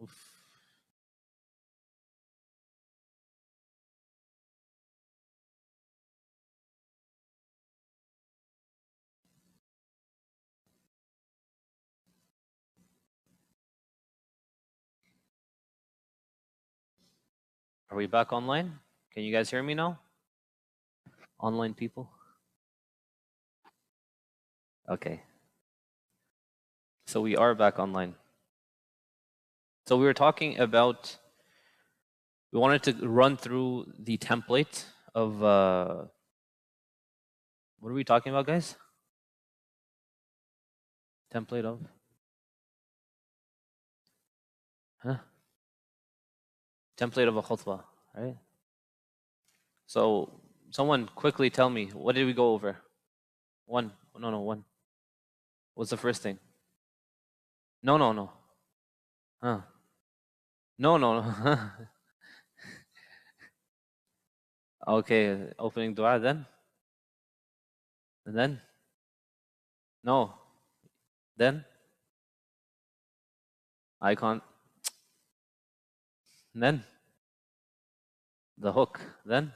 Oof. Are we back online? Can you guys hear me now? Online people? Okay. So we are back online. So we were talking about, we wanted to run through the template of, what are we talking about, guys? Template of? Huh? Template of a khutbah, right? So someone quickly tell me, what did we go over? One. What's the first thing? No. Huh? No. Okay, opening dua then? And then? No. Then? Icon. And then? The hook. Then?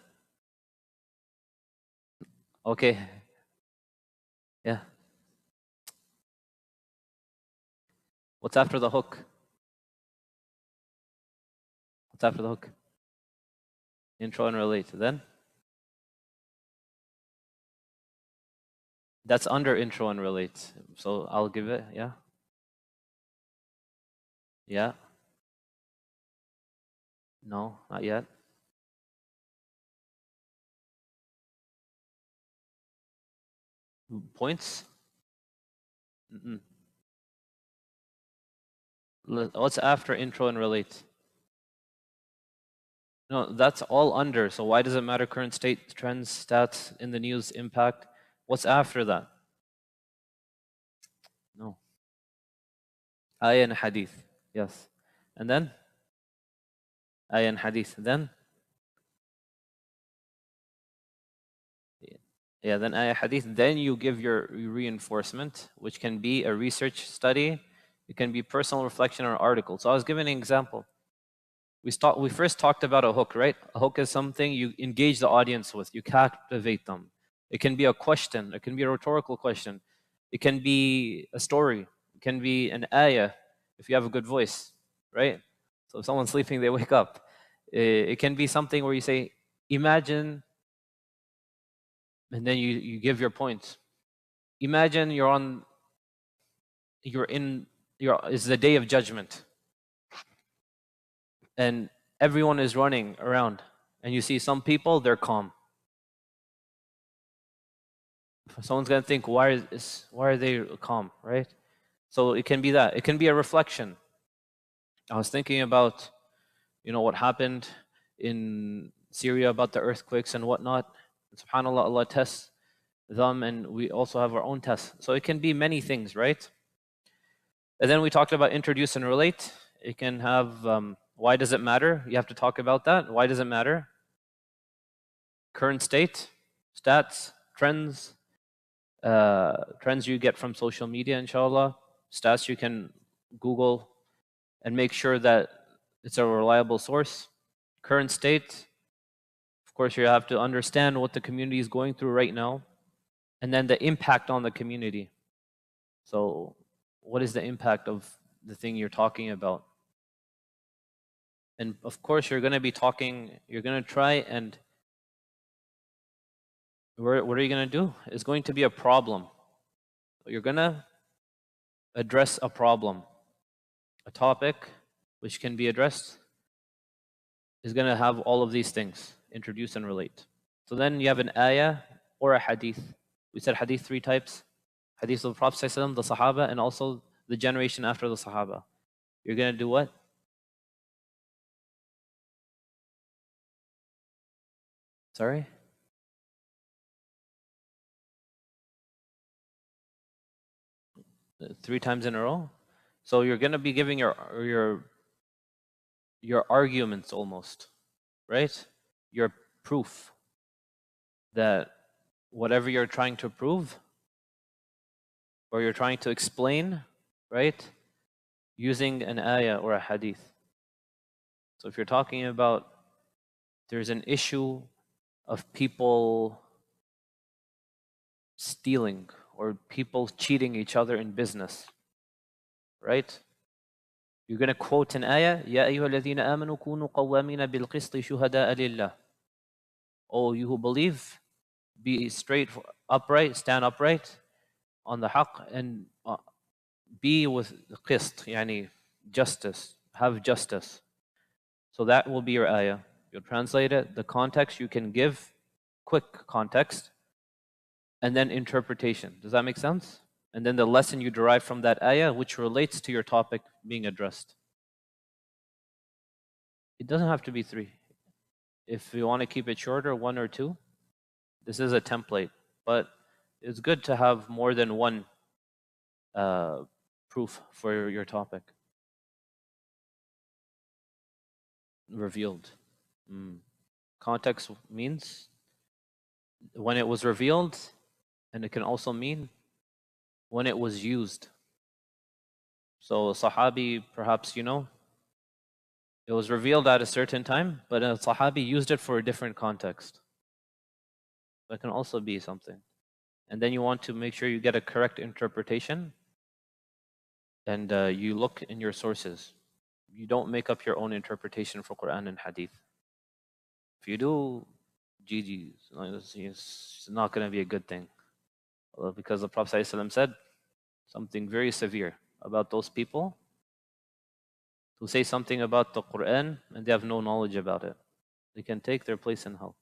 Okay. Yeah. What's after the hook? What's after the hook? Intro and relate. Then? That's under intro and relate. So I'll give it, yeah? Yeah? No, not yet. Points? Mm-mm. What's after intro and relate? No, that's all under. So why does it matter? Current state, trends, stats, in the news, impact. What's after that? No. Ayah and hadith. Yes. And then? Ayah and hadith. Then? Yeah, then ayah hadith. Then you give your reinforcement, which can be a research study. It can be personal reflection or article. So I was giving an example. We first talked about a hook, right? A hook is something you engage the audience with. You captivate them. It can be a question. It can be a rhetorical question. It can be a story. It can be an ayah if you have a good voice, right? So if someone's sleeping, they wake up. It can be something where you say, imagine, and then you give your point. Imagine it's the day of judgment, and everyone is running around, and you see some people, they're calm. Someone's gonna think, why are they calm, right? So it can be that. It can be a reflection. I was thinking about, what happened in Syria about the earthquakes and whatnot. SubhanAllah, Allah tests them, and we also have our own tests. So it can be many things, right? And then we talked about introduce and relate. It can have, why does it matter? You have to talk about that. Why does it matter? Current state, stats, trends, trends you get from social media, inshallah, stats you can Google and make sure that it's a reliable source. Current state, of course, you have to understand what the community is going through right now, and then the impact on the community. So what is the impact of the thing you're talking about? And of course, you're going to be talking, you're going to try and what are you going to do? It's going to be a problem. You're going to address a problem. A topic which can be addressed is going to have all of these things, introduce and relate. So then you have an ayah or a hadith. We said hadith 3 types. Hadith of the Prophet ﷺ, the Sahaba, and also the generation after the Sahaba. You're going to do what? Sorry? 3 times in a row? So you're going to be giving your arguments almost, right? Your proof that whatever you're trying to prove or you're trying to explain, right? Using an ayah or a hadith. So if you're talking about there's an issue of people stealing or people cheating each other in business, right? You're going to quote an ayah, يَا أَيُّهَا الَّذِينَ آمَنُوا كُونُوا قَوَّامِينَ بِالْقِسْطِ شُهَدَاءَ لِلَّهِ. Oh, you who believe, be straight, upright, stand upright on the haqq, and be with the qist, yani justice, have justice. So that will be your ayah. You'll translate it, the context you can give, quick context, and then interpretation. Does that make sense? And then the lesson you derive from that ayah, which relates to your topic being addressed. It doesn't have to be 3. If you want to keep it shorter, 1 or 2, this is a template. But it's good to have more than one proof for your topic. Revealed. Context means when it was revealed, and it can also mean when it was used. So Sahabi, perhaps you know, it was revealed at a certain time, but a Sahabi used it for a different context. That can also be something. And then you want to make sure you get a correct interpretation, and you look in your sources. You don't make up your own interpretation for Quran and Hadith. If you do, GG, it's not going to be a good thing. Because the Prophet ﷺ said something very severe about those people who say something about the Quran and they have no knowledge about it. They can take their place in hell.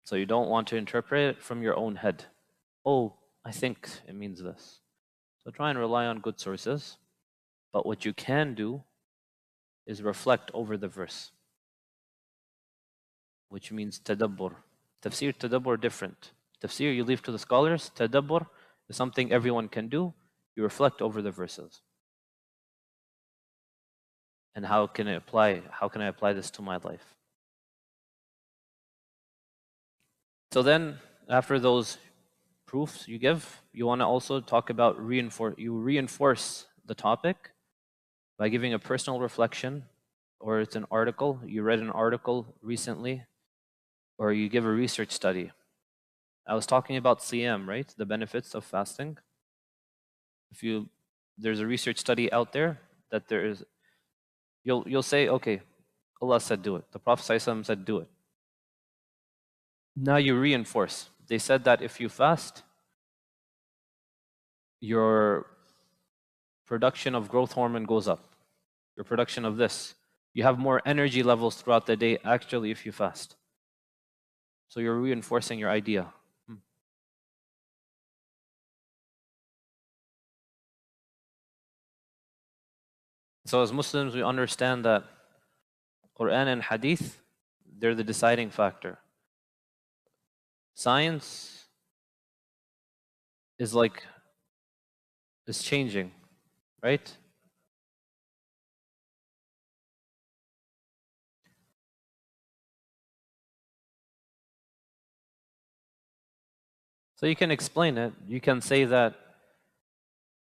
So you don't want to interpret it from your own head. Oh, I think it means this. So try and rely on good sources. But what you can do is reflect over the verse, which means tadabbur. Tafsir, tadabbur, different. Tafsir, you leave to the scholars. Tadabbur is something everyone can do. You reflect over the verses. And how can I apply this to my life? So then, after those proofs you give, you want to also talk about reinforce the topic by giving a personal reflection, or it's an article, you read an article recently, or you give a research study. I was talking about siyam, right? The benefits of fasting. There's a research study out there that there is, you'll say, okay, Allah said do it. The Prophet ﷺ said do it. Now you reinforce. They said that if you fast, your production of growth hormone goes up. Your production of this. You have more energy levels throughout the day actually if you fast. So you're reinforcing your idea. So as Muslims, we understand that Quran and Hadith, they're the deciding factor. Science is changing, right? So you can explain it. You can say that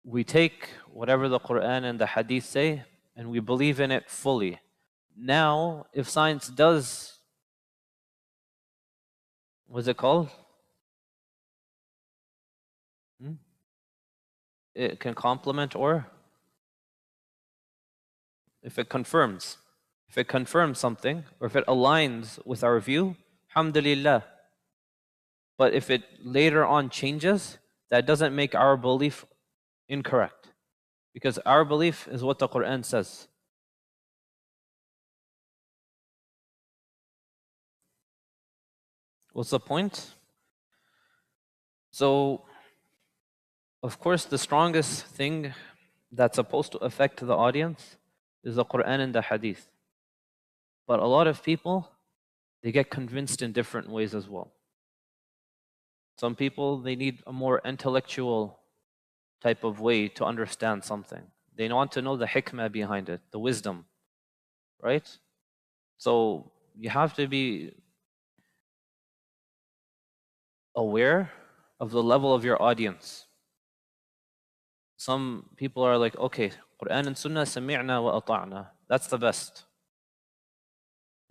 we take whatever the Quran and the Hadith say and we believe in it fully. Now, if science does, what's it called? It can complement, or if it confirms something, or if it aligns with our view, alhamdulillah. But if it later on changes, that doesn't make our belief incorrect. Because our belief is what the Quran says. What's the point? So, of course, the strongest thing that's supposed to affect the audience is the Quran and the Hadith. But a lot of people, they get convinced in different ways as well. Some people, they need a more intellectual type of way to understand something. They want to know the hikmah behind it, the wisdom, right? So you have to be aware of the level of your audience. Some people are like, okay, Quran and Sunnah, sami'na wa ata'na. That's the best.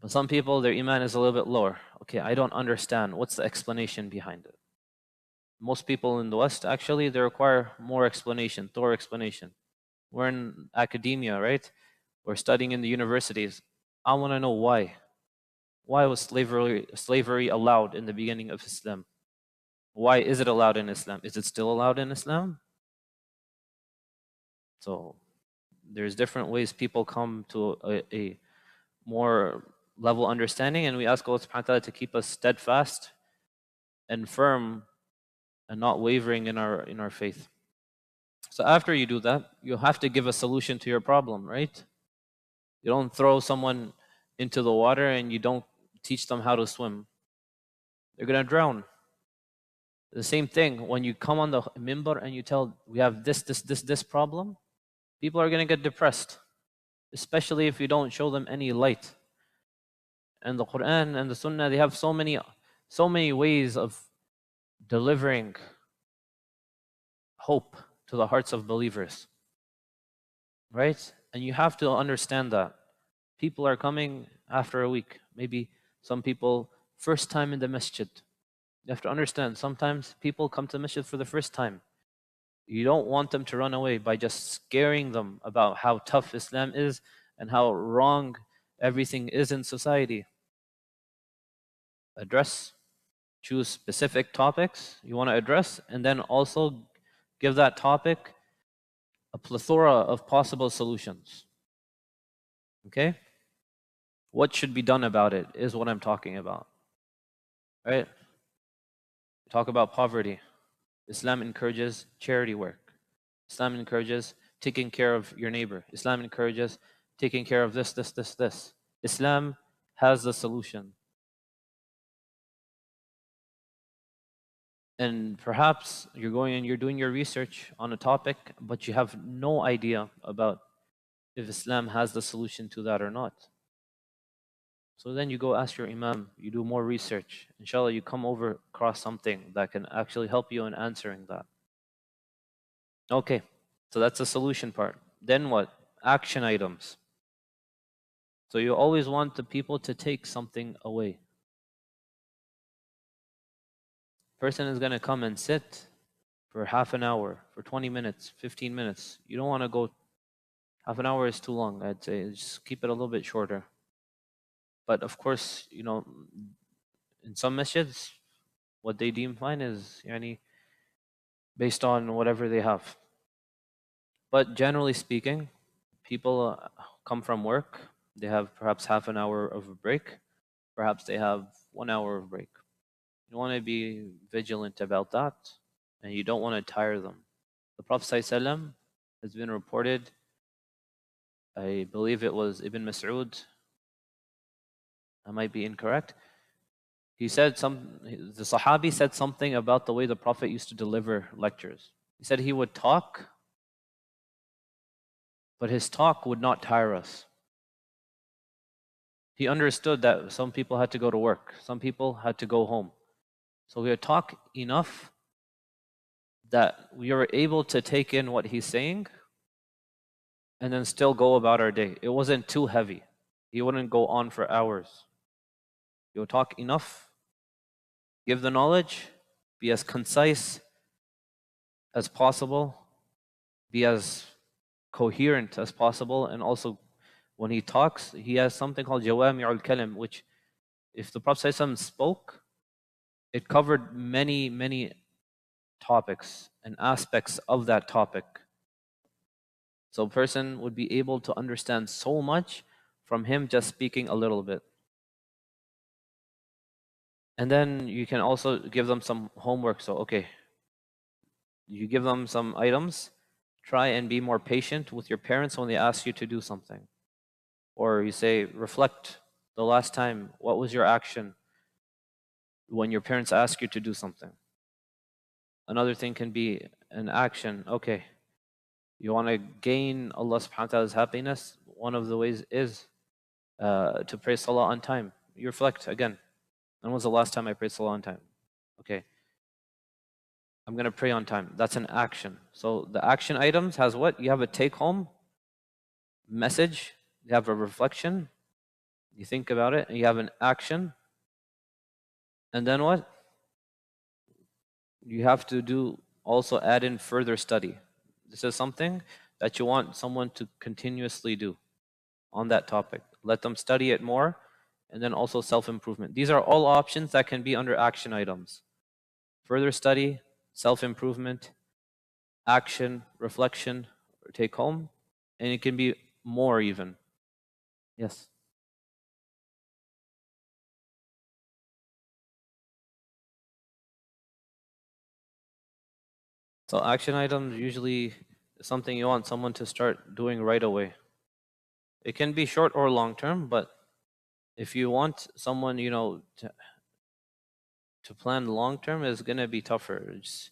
But some people, their iman is a little bit lower. Okay, I don't understand. What's the explanation behind it? Most people in the West, actually, they require more explanation, thorough explanation. We're in academia, right? We're studying in the universities. I want to know why. Why was slavery allowed in the beginning of Islam? Why is it allowed in Islam? Is it still allowed in Islam? So there's different ways people come to a more level understanding, and we ask Allah subhanahu wa ta'ala to keep us steadfast and firm and not wavering in our faith. So after you do that, you have to give a solution to your problem, right? You don't throw someone into the water and you don't teach them how to swim. They're gonna drown. The same thing when you come on the minbar and you tell we have this problem, people are gonna get depressed, especially if you don't show them any light. And the Quran and the Sunnah, they have so many ways of delivering hope to the hearts of believers. Right? And you have to understand that. People are coming after a week. Maybe some people first time in the masjid. You have to understand, sometimes people come to masjid for the first time. You don't want them to run away by just scaring them about how tough Islam is and how wrong everything is in society. Address, choose specific topics you want to address, and then also give that topic a plethora of possible solutions. Okay? What should be done about it is what I'm talking about. Right? Talk about poverty. Islam encourages charity work. Islam encourages taking care of your neighbor. Islam encourages taking care of this. Islam has the solution. And perhaps you're going and you're doing your research on a topic, but you have no idea about if Islam has the solution to that or not. So then you go ask your Imam, you do more research. Inshallah, you come over across something that can actually help you in answering that. Okay, so that's the solution part. Then what? Action items. So you always want the people to take something away. Person is going to come and sit for half an hour, for 20 minutes, 15 minutes. You don't want to go, half an hour is too long, I'd say. Just keep it a little bit shorter. But of course, in some masjids, what they deem fine is based on whatever they have. But generally speaking, people come from work, they have perhaps half an hour of a break, perhaps they have 1 hour of break. You want to be vigilant about that, and you don't want to tire them. The Prophet ﷺ has been reported, I believe it was Ibn Mas'ud, I might be incorrect. The Sahabi said something about the way the Prophet used to deliver lectures. He said he would talk, but his talk would not tire us. He understood that some people had to go to work, some people had to go home. So we would talk enough that we were able to take in what he's saying and then still go about our day. It wasn't too heavy. He wouldn't go on for hours. He would talk enough, give the knowledge, be as concise as possible, be as coherent as possible, and also when he talks, he has something called Jawami'ul Kalim, which if the Prophet ﷺ spoke, it covered many topics and aspects of that topic. So a person would be able to understand so much from him just speaking a little bit. And then you can also give them some homework. So, okay, you give them some items. Try and be more patient with your parents when they ask you to do something. Or you say, reflect the last time, what was your action when your parents ask you to do something? Another thing can be an action. Okay, you want to gain Allah subhanahu wa ta'ala's happiness. One of the ways is to pray salah on time. You reflect again. When was the last time I prayed salah on time? Okay. I'm going to pray on time. That's an action. So the action items has what? You have a take home message, you have a reflection, you think about it, and you have an action. And then what? You have to do also add in further study. This is something that you want someone to continuously do on that topic. Let them study it more, and then also self-improvement. These are all options that can be under action items. Further study, self-improvement, action, reflection, or take home, and it can be more even. Yes. So action items usually is something you want someone to start doing right away. It can be short or long term, but if you want someone, to plan long term, is going to be tougher. Just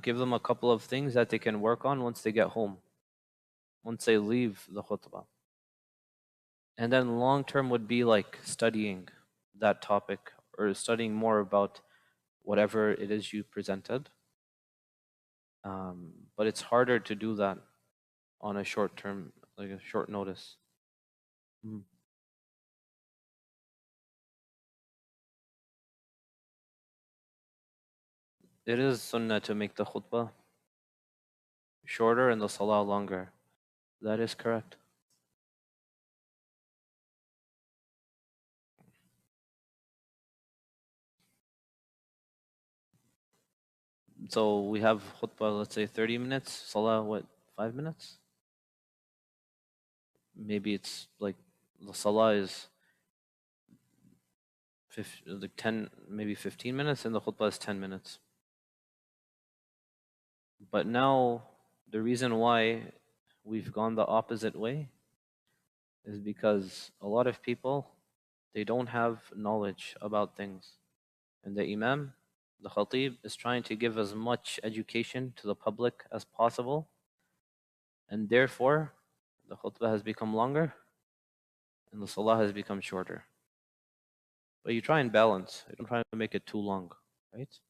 give them a couple of things that they can work on once they get home, once they leave the khutbah. And then long term would be like studying that topic or studying more about whatever it is you presented. But it's harder to do that on a short term, like a short notice. Mm. It is sunnah to make the khutbah shorter and the salah longer. That is correct. So we have khutbah, let's say 30 minutes, salah, what, 5 minutes? Maybe it's like the salah is like 10, maybe 15 minutes, and the khutbah is 10 minutes. But now, the reason why we've gone the opposite way is because a lot of people, they don't have knowledge about things. And the Imam, the Khatib, is trying to give as much education to the public as possible. And therefore, the khutbah has become longer and the salah has become shorter. But you try and balance. You don't try to make it too long, right?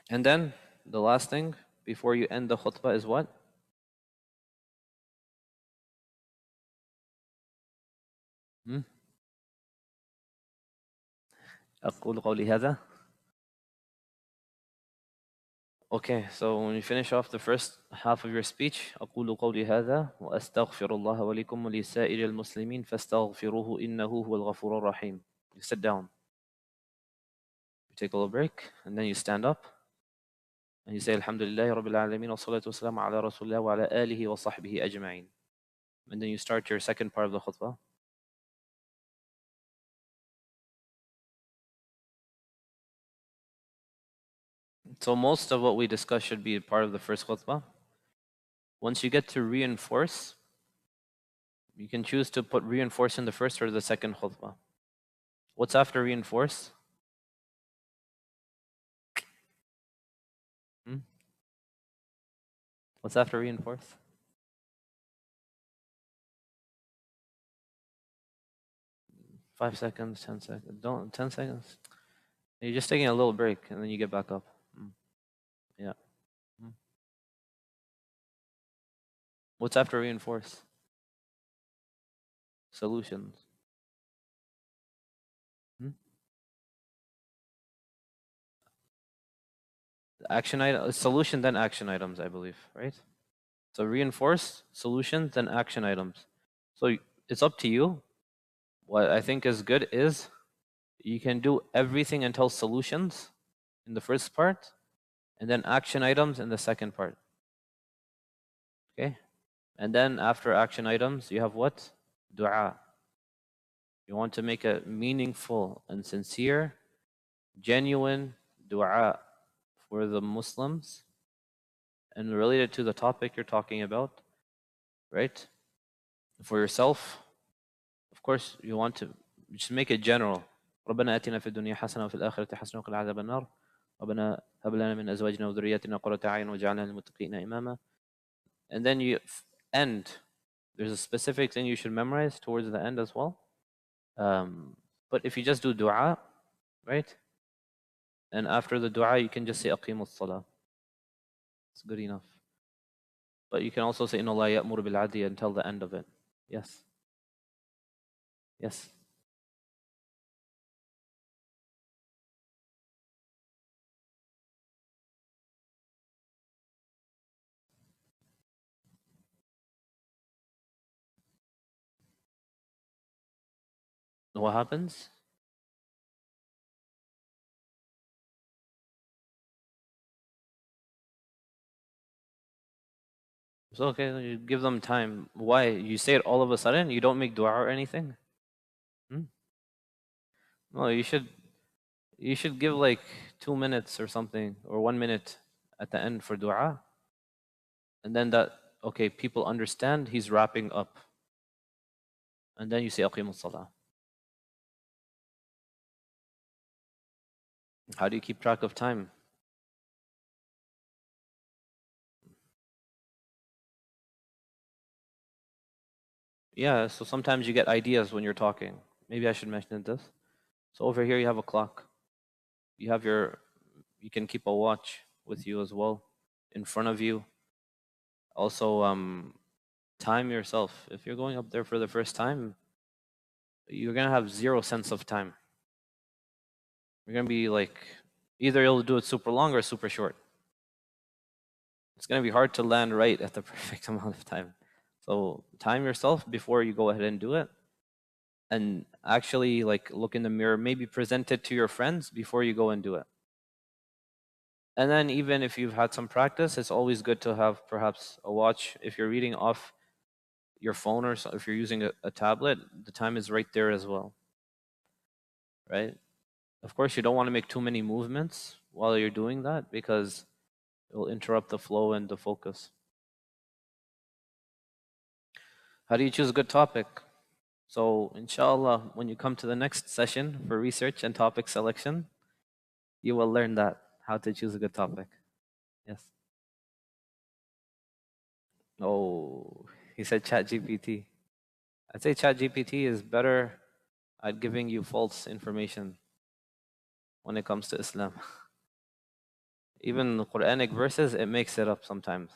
And then the last thing before you end the khutbah is what? Hmm? أقول قولي هذا. Okay, so when you finish off the first half of your speech, أقول قولي هذا وأستغفر الله ولكم ولسائر المسلمين فاستغفروه إنه هو الغفور الرحيم. You sit down. You take a little break, and then you stand up, and you say Alhamdulillah Rabbil Alameen wa salatu wassalamu ala Rasulillah wa ala alihi wa sahbihi ajma'in. And then you start your second part of the khutbah. So most of what we discuss should be part of the first khutbah. Once you get to reinforce, you can choose to put reinforce in the first or the second khutbah. What's after reinforce? Hmm? What's after reinforce? Five seconds, 10 seconds. Don't 10 seconds. You're just taking a little break and then you get back up. Yeah. What's after reinforce? Solutions. Hmm? Action item, solution, then action items, I believe, right? So reinforce, solutions, then action items. So it's up to you. What I think is good is you can do everything until solutions in the first part, and then action items in the second part. Okay? And then after action items, you have what? Dua. You want to make a meaningful and sincere, genuine dua for the Muslims and related to the topic you're talking about, right? For yourself, of course, you want to just make it general. ربنا آتنا في الدنيا حسنة وفي الآخرة حسنة وقنا عذاب النار ربنا هب لنا من أزواجنا وذرياتنا قرة أعين واجعلنا للمتقين إماما. And then you end. There's a specific thing you should memorize towards the end as well. But if you just do dua, right? And after the dua, you can just say aqimu as-salah. It's good enough. But you can also say inna Allah ya'muru bil adli until the end of it. Yes. Yes. What happens? It's okay. You give them time. Why? You say it all of a sudden? You don't make dua or anything? Hmm? No, you should give like 2 minutes or something, or 1 minute at the end for dua. And then that, okay, people understand he's wrapping up. And then you say aqimu salah. How do you keep track of time? Yeah, so sometimes you get ideas when you're talking. Maybe I should mention this. So over here you have a clock. You have you can keep a watch with you as well in front of you. Also, time yourself. If you're going up there for the first time, you're gonna have zero sense of time. You're gonna be like, either you'll do it super long or super short. It's gonna be hard to land right at the perfect amount of time. So time yourself before you go ahead and do it, and actually like look in the mirror. Maybe present it to your friends before you go and do it. And then even if you've had some practice, it's always good to have perhaps a watch. If you're reading off your phone, or so, if you're using a tablet, the time is right there as well, right? Of course, you don't want to make too many movements while you're doing that because it will interrupt the flow and the focus. How do you choose a good topic? So, inshallah, when you come to the next session for research and topic selection, you will learn that, how to choose a good topic. Yes. Oh, he said ChatGPT. I'd say ChatGPT is better at giving you false information when it comes to Islam. Even the Quranic verses, it makes it up sometimes.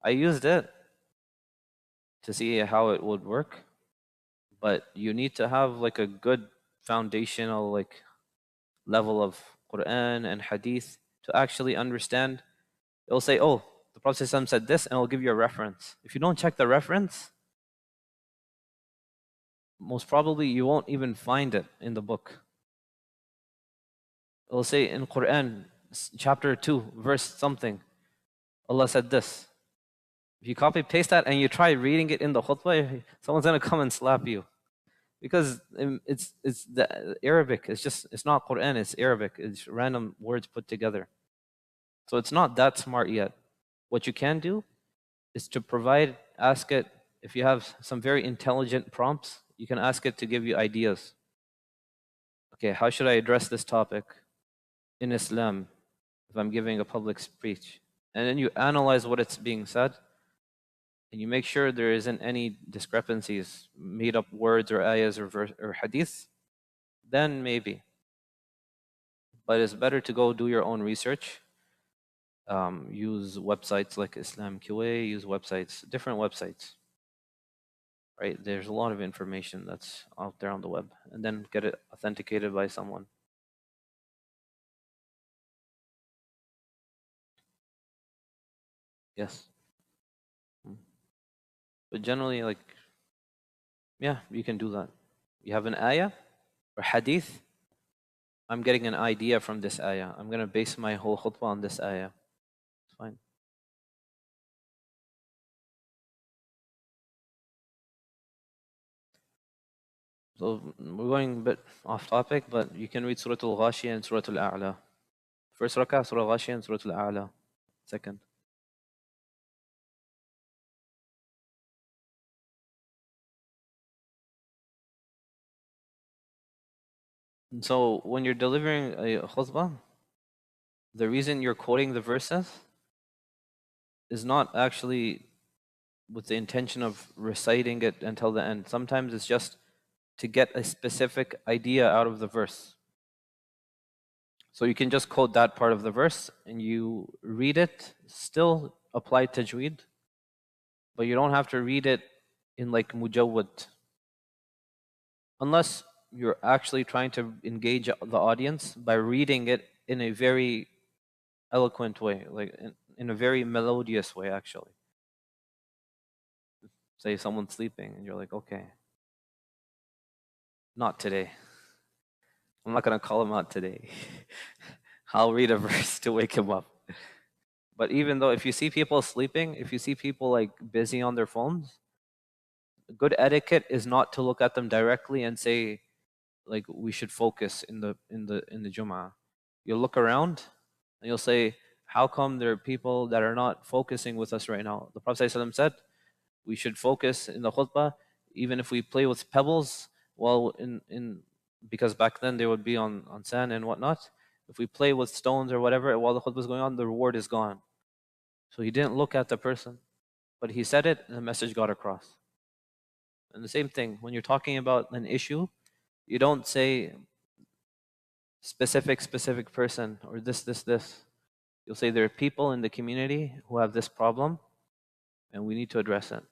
I used it to see how it would work, but you need to have like a good foundational like level of Quran and Hadith to actually understand. It'll say, "Oh, the Prophet ﷺ said this," and it'll give you a reference. If you don't check the reference, most probably you won't even find it in the book. It'll say in Quran, chapter 2, verse something, Allah said this. If you copy paste that and you try reading it in the khutbah, someone's gonna come and slap you, because it's the Arabic. It's not Quran. It's Arabic. It's random words put together. So it's not that smart yet. What you can do is to ask it, if you have some very intelligent prompts, you can ask it to give you ideas. Okay, how should I address this topic in Islam if I'm giving a public speech? And then you analyze what it's being said, and you make sure there isn't any discrepancies, made up words or ayahs or hadith, then maybe. But it's better to go do your own research. Use websites like Islam QA, use different websites, right? There's a lot of information that's out there on the web, and then get it authenticated by someone. Yes. But generally, like, yeah, you can do that. You have an ayah or hadith. I'm getting an idea from this ayah. I'm going to base my whole khutbah on this ayah. It's fine. So we're going a bit off topic, but you can read Surah Al-Ghashiyah and Surah Al-A'la. First rakah, Surah Al-Ghashiyah and Surah Al-A'la. Second. And so when you're delivering a khutbah, the reason you're quoting the verses is not actually with the intention of reciting it until the end. Sometimes it's just to get a specific idea out of the verse. So you can just quote that part of the verse and you read it, still apply tajweed, but you don't have to read it in like mujawwad. Unless you're actually trying to engage the audience by reading it in a very eloquent way, like in a very melodious way, actually. Say someone's sleeping and you're like, okay, not today. I'm not going to call him out today. I'll read a verse to wake him up. But even though if you see people sleeping, if you see people like busy on their phones, good etiquette is not to look at them directly and say like we should focus in the Jum'ah. You'll look around and you'll say, how come there are people that are not focusing with us right now? The Prophet ﷺ said, we should focus in the khutbah, even if we play with pebbles, while in because back then they would be on sand and whatnot. If we play with stones or whatever while the khutbah is going on, the reward is gone. So he didn't look at the person, but he said it and the message got across. And the same thing, when you're talking about an issue, you don't say specific person or this. You'll say there are people in the community who have this problem and we need to address it.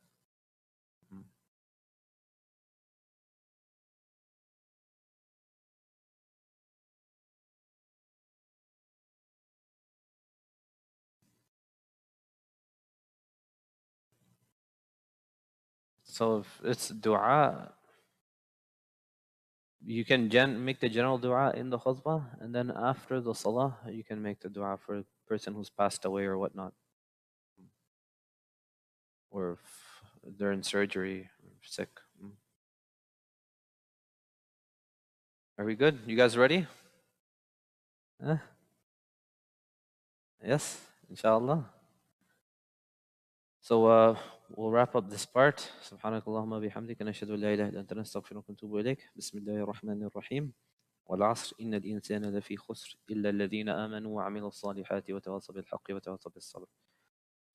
So if it's dua, you can make the general dua in the khutbah, and then after the salah, you can make the dua for a person who's passed away or whatnot, or if they're in surgery, or sick. Are we good? You guys ready? Huh? Yes, inshallah. So we'll wrap up this part. Subhanakallahumma bihamdika nashhadu an la ilaha illa anta nastaghfiruka wa natubu ilayk. Bismillahir rahmanir rahim. والعصر إن الإنسان لفي خسر إلا الذين آمنوا وعملوا الصالحات وتواصوا بالحق وتواصوا بالصبر.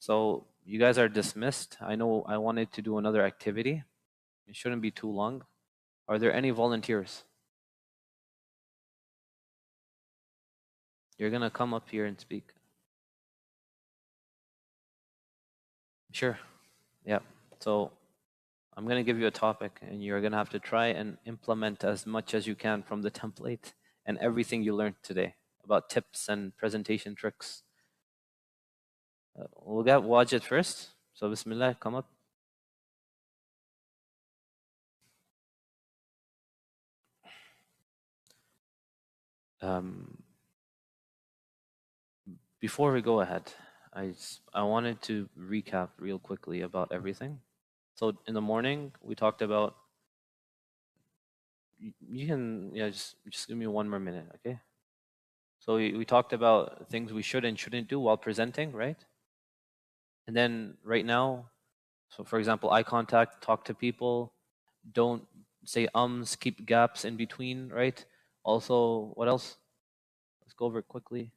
So you guys are dismissed. I know I wanted to do another activity. It shouldn't be too long. Are there any volunteers? You're gonna come up here and speak. Sure. Yeah. So I'm gonna give you a topic and you're gonna have to try and implement as much as you can from the template and everything you learned today about tips and presentation tricks. We'll get Wajid first. So Bismillah, come up. Before we go ahead, I wanted to recap real quickly about everything. So in the morning, we talked about, you can, yeah, just give me one more minute, okay? So we talked about things we should and shouldn't do while presenting, right? And then right now, so for example, eye contact, talk to people, don't say ums, keep gaps in between, right? Also, what else? Let's go over it quickly.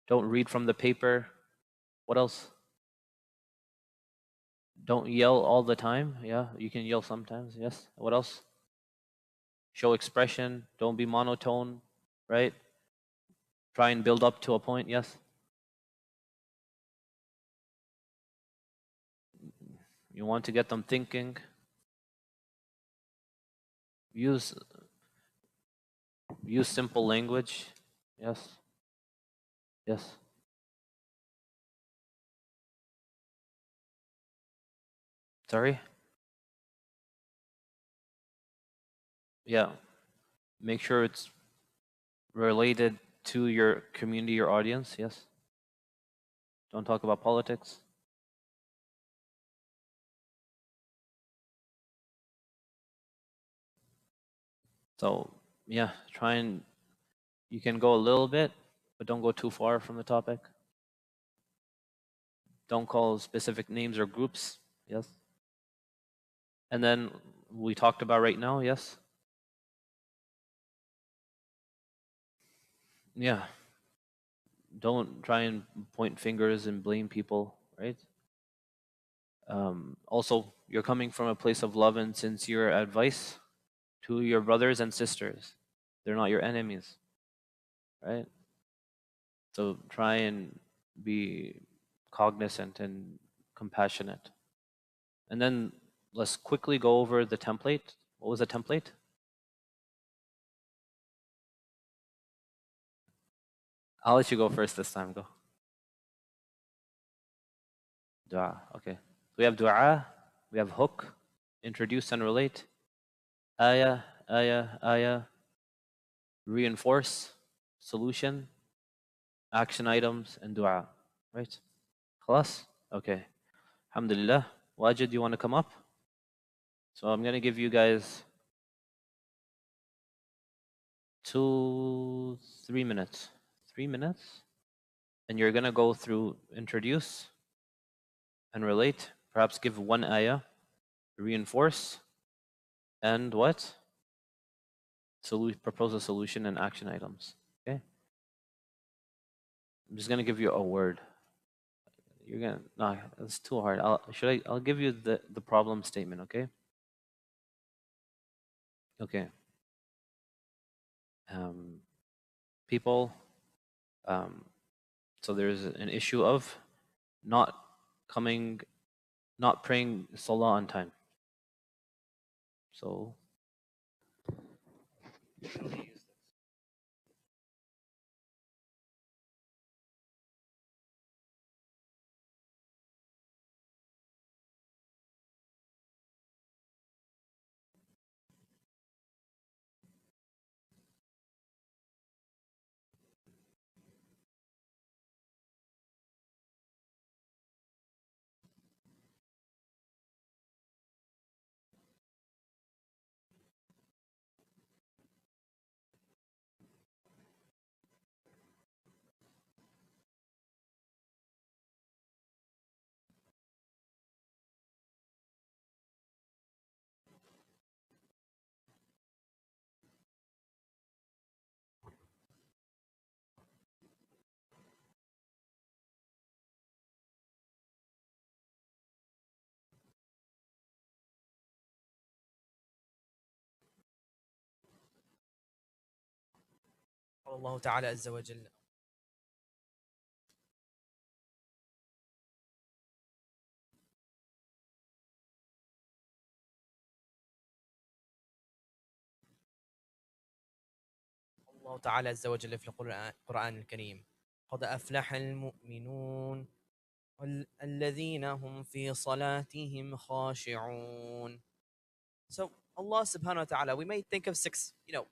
Don't read from the paper. What else? Don't yell all the time. Yeah, you can yell sometimes. Yes. What else? Show expression. Don't be monotone, right? Try and build up to a point. Yes. You want to get them thinking. Use simple language. Yes. Yes. Sorry? Yeah. Make sure it's related to your community, your audience. Yes. Don't talk about politics. So, yeah, try and you can go a little bit, but don't go too far from the topic. Don't call specific names or groups. Yes. And then we talked about right now. Yes. Yeah. Don't try and point fingers and blame people, right? Also, you're coming from a place of love and sincere advice to your brothers and sisters. They're not your enemies, right? So try and be cognizant and compassionate. And then let's quickly go over the template. What was the template? I'll let you go first this time. Go. Dua. Okay. We have dua, we have hook, introduce and relate, ayah, ayah, reinforce, solution, action items, and dua. Right? Khalas? Okay. Alhamdulillah. Wajid, you want to come up? So I'm going to give you guys 3 minutes. 3 minutes. And you're going to go through introduce and relate. Perhaps give one ayah, reinforce, and what? Propose a solution and action items. Okay? I'm just going to give you a word. You're going to, no, it's too hard. I'll give you the problem statement, okay? Okay. People, so there's an issue of not praying salah on time. So الله تعالى عز وجل الله تعالى عز وجل في القرآن الكريم قد أفلح المؤمنون الذين هم في صلاتهم خاشعون. So Allah subhanahu wa ta'ala, we may think of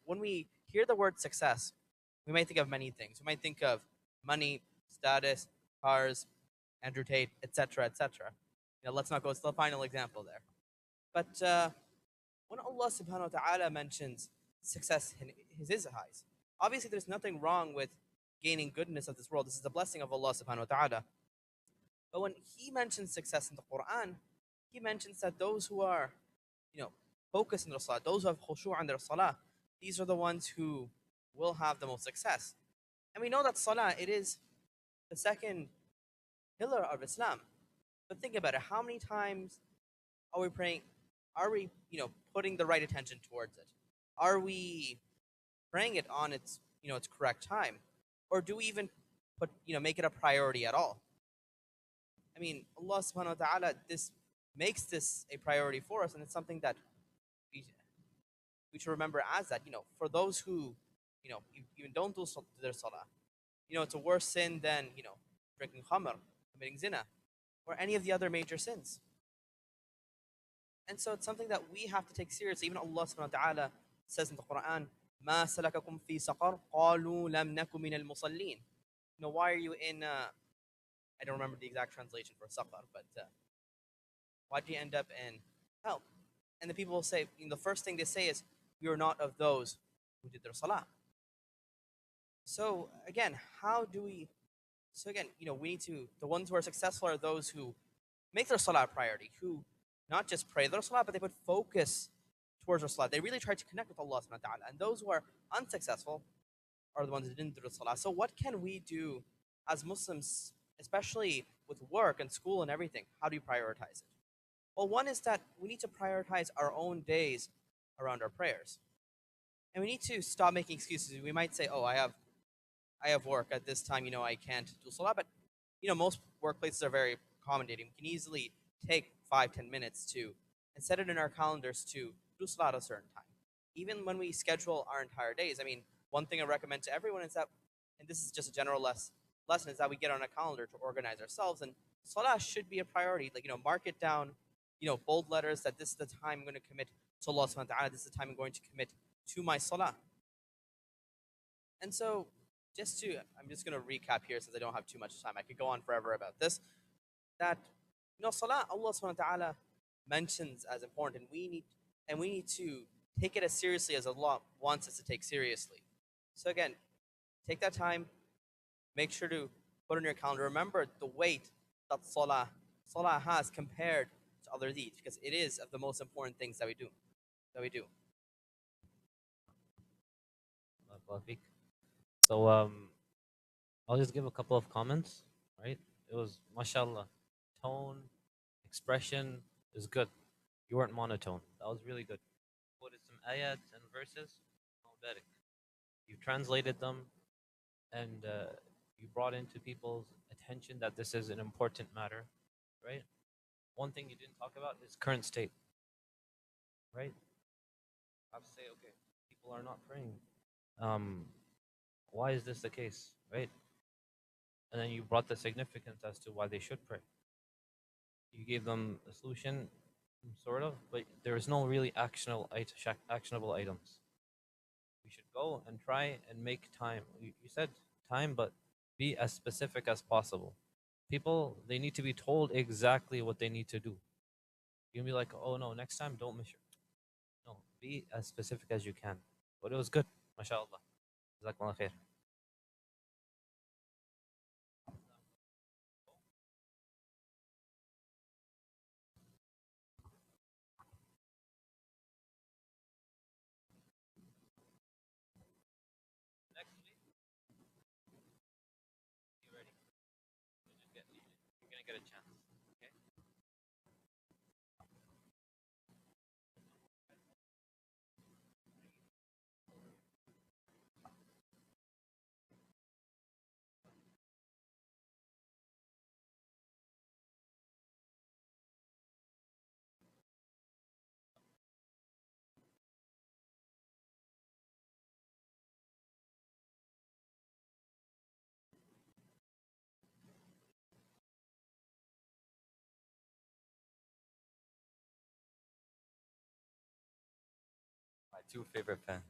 when we hear the word success, we might think of many things. We might think of money, status, cars, Andrew Tate, etc., etc. Let's not go to the final example there. But when Allah subhanahu wa ta'ala mentions success in his eyes, obviously there's nothing wrong with gaining goodness of this world. This is a blessing of Allah subhanahu wa ta'ala. But when he mentions success in the Quran, he mentions that those who are, focused in their salah, those who have khushu' in their salah, these are the ones who will have the most success. And we know that salah, it is the second pillar of Islam. But think about it. How many times are we praying? Are we, putting the right attention towards it? Are we praying it on its correct time? Or do we even make it a priority at all? I mean, Allah subhanahu wa ta'ala, this makes this a priority for us, and it's something that we should remember as that, for those who, even don't do their salah, it's a worse sin than, drinking khamr, committing zina, or any of the other major sins. And so it's something that we have to take seriously. Even Allah subhanahu wa ta'ala says in the Quran, مَا سَلَكَكُمْ فِي سَقَرْ قَالُوا لَمْ نَكُ مِنَ الْمُصَلِّينَ. Why are you in, I don't remember the exact translation for saqar, but why do you end up in hell? And the people will say, the first thing they say is, we are not of those who did their salah. So again, we need to, the ones who are successful are those who make their salah a priority, who not just pray their salah, but they put focus towards their salah. They really try to connect with Allah subhanahu wa ta'ala. And those who are unsuccessful are the ones who didn't do the salah. So what can we do as Muslims, especially with work and school and everything? How do you prioritize it? Well, one is that we need to prioritize our own days around our prayers. And we need to stop making excuses. We might say, oh, I have I have work at this time, I can't do salah. But most workplaces are very accommodating. We can easily take 5-10 minutes to and set it in our calendars to do salah at a certain time. Even when we schedule our entire days, I mean, one thing I recommend to everyone is that, and this is just a general lesson, is that we get on a calendar to organize ourselves, and salah should be a priority. Like, mark it down, bold letters that this is the time I'm going to commit to Allah subhanahu wa ta'ala, this is the time I'm going to commit to my salah. And so, I'm just going to recap here since I don't have too much time. I could go on forever about this. That, salah, Allah subhanahu wa ta'ala mentions as important, and we need to take it as seriously as Allah wants us to take seriously. So again, take that time, make sure to put in your calendar. Remember the weight that salah has compared to other deeds, because it is of the most important things that we do. So I'll just give a couple of comments, right? It was mashallah, tone, expression is good. You weren't monotone. That was really good. Quoted some ayats and verses. You translated them, and you brought into people's attention that this is an important matter, right? One thing you didn't talk about is current state, right? I have to say, okay, people are not praying. Why is this the case, right? And then you brought the significance as to why they should pray. You gave them a solution, sort of, but there is no really actionable items. We should go and try and make time. You said time, but be as specific as possible. People, they need to be told exactly what they need to do. You can be like, oh no, next time don't miss your. No, be as specific as you can. But it was good, mashallah. Jazakallah khair. Next week, you ready? You're gonna get a chance. Okay? My two favorite fans.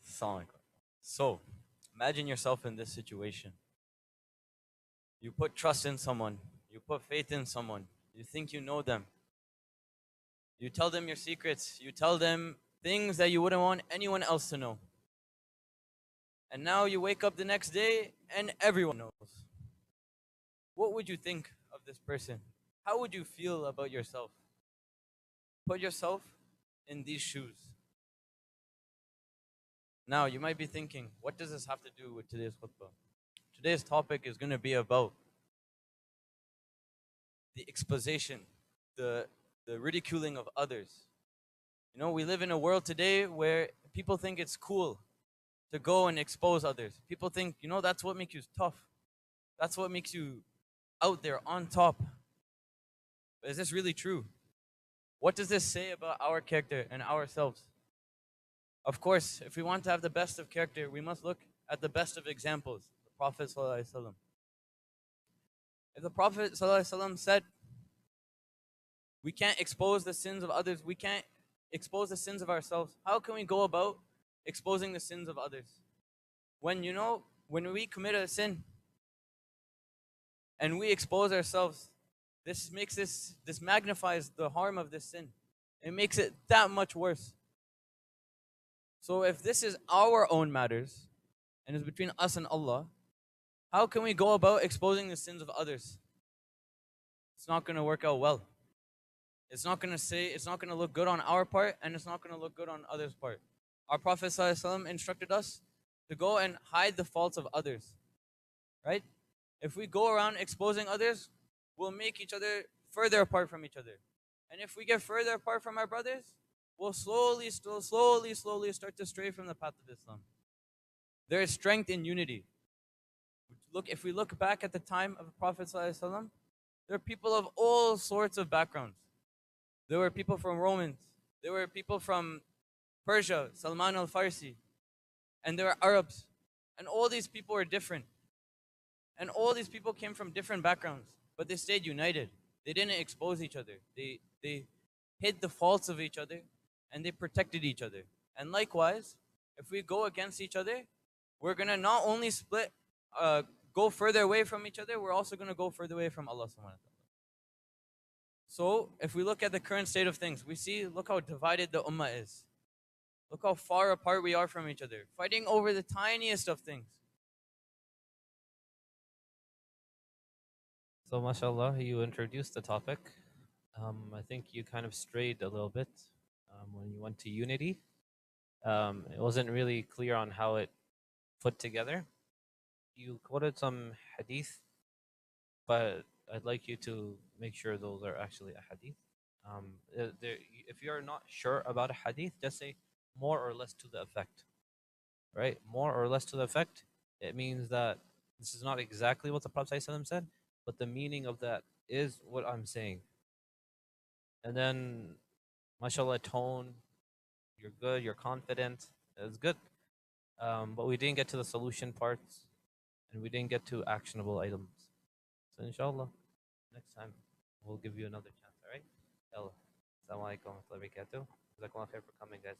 Song. So, imagine yourself in this situation. You put trust in someone, you put faith in someone, you think you know them. You tell them your secrets, you tell them things that you wouldn't want anyone else to know. And now you wake up the next day and everyone knows. What would you think of this person? How would you feel about yourself? Put yourself in these shoes. Now, you might be thinking, what does this have to do with today's khutbah? Today's topic is going to be about the exposition, the ridiculing of others. We live in a world today where people think it's cool to go and expose others. People think, that's what makes you tough. That's what makes you out there on top. But is this really true? What does this say about our character and ourselves? Of course, if we want to have the best of character, we must look at the best of examples, the Prophet ﷺ. If the Prophet ﷺ said, we can't expose the sins of others, we can't expose the sins of ourselves, how can we go about exposing the sins of others? When we commit a sin and we expose ourselves, this magnifies the harm of this sin. It makes it that much worse. So if this is our own matters and it's between us and Allah, how can we go about exposing the sins of others? It's not going to work out well. It's not going to look good on our part, and it's not going to look good on others' part. Our Prophet ﷺ instructed us to go and hide the faults of others. right? If we go around exposing others, we'll make each other further apart from each other. And if we get further apart from our brothers, we'll slowly start to stray from the path of Islam. There is strength in unity. Look, if we look back at the time of the Prophet ﷺ, there are people of all sorts of backgrounds. There were people from Romans. There were people from Persia, Salman al-Farsi. And there were Arabs. And all these people were different. And all these people came from different backgrounds. But they stayed united. They didn't expose each other. They hid the faults of each other. And they protected each other. And likewise, if we go against each other, we're going to not only go further away from each other, we're also going to go further away from Allah subhanahu wa ta'ala. So, if we look at the current state of things, we see, look how divided the ummah is. Look how far apart we are from each other, fighting over the tiniest of things. So, mashallah, you introduced the topic. I think you kind of strayed a little bit when you went to unity. It wasn't really clear on how it put together. You quoted some hadith, but I'd like you to make sure those are actually a hadith. If you're not sure about a hadith, just say more or less to the effect, right? More or less to the effect. It means that this is not exactly what the Prophet ﷺ said, but the meaning of that is what I'm saying. And then, mashallah, tone, you're good, you're confident, it's good. But we didn't get to the solution parts, and we didn't get to actionable items. So inshallah, next time we'll give you another chance, all right? Yalla. Assalamu alaikum wa rahmatullahi wa barakatuh. Jazakallah khair for coming, guys.